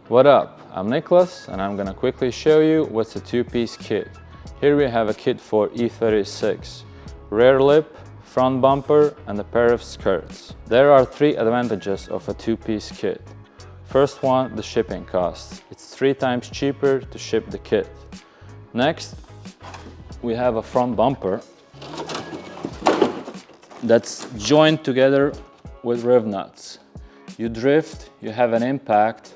What up? I'm Nicholas and I'm gonna quickly show you what's a two-piece kit. Here we have a kit for E36, rear lip, front bumper and a pair of skirts. There are 3 advantages of a two-piece kit. First one, the shipping costs. It's 3 times cheaper to ship the kit. Next, we have a front bumper that's joined together with riv nuts. You drift, you have an impact,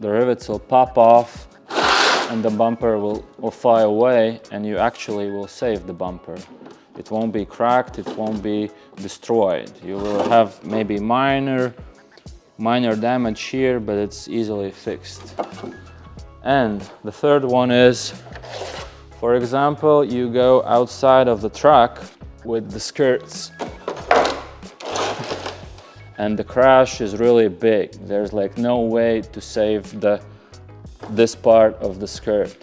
the rivets will pop off and the bumper will fly away, and you actually will save the bumper. It won't be cracked, it won't be destroyed. You will have maybe minor damage here, but it's easily fixed. And the third one is, for example, you go outside of the truck with the skirts and the crash is really big. There's like no way to save this part of the skirt.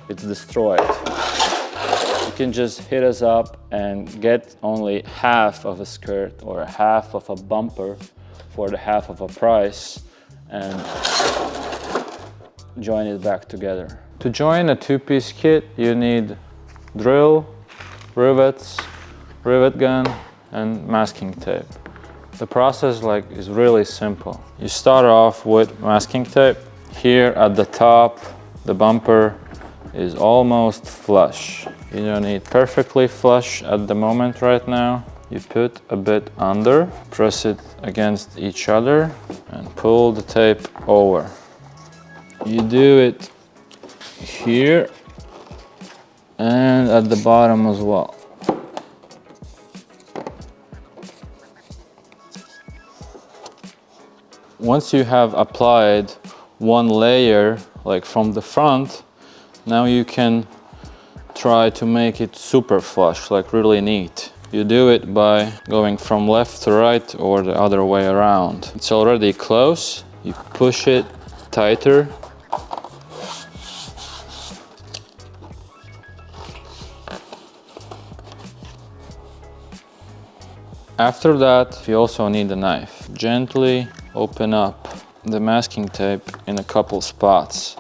It's destroyed. You can just hit us up and get only half of a skirt or half of a bumper for the half of a price and join it back together. To join a two-piece kit, you need drill, rivets, rivet gun, and masking tape. The process is really simple. You start off with masking tape. Here at the top, the bumper is almost flush. You don't need perfectly flush at the moment right now. You put a bit under, press it against each other, and pull the tape over. You do it here and at the bottom as well. Once you have applied one layer, like from the front, now you can try to make it super flush, like really neat. You do it by going from left to right or the other way around. It's already close, you push it tighter. After that, you also need a knife. Gently open up the masking tape in a couple spots,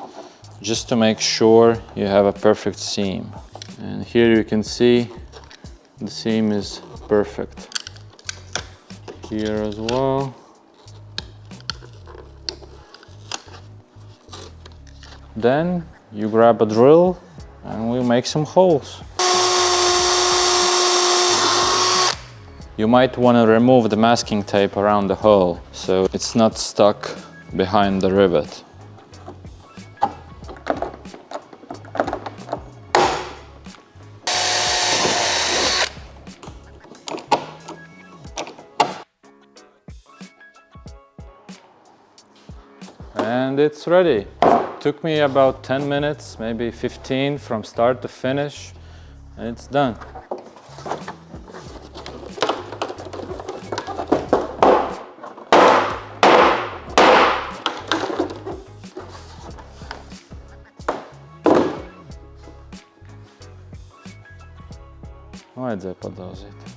just to make sure you have a perfect seam. And here you can see the seam is perfect. Here as well. Then you grab a drill and we'll make some holes. You might want to remove the masking tape around the hole so it's not stuck behind the rivet. And it's ready. Took me about 10 minutes, maybe 15 from start to finish, and it's done. Vajadzēja padaudzīt.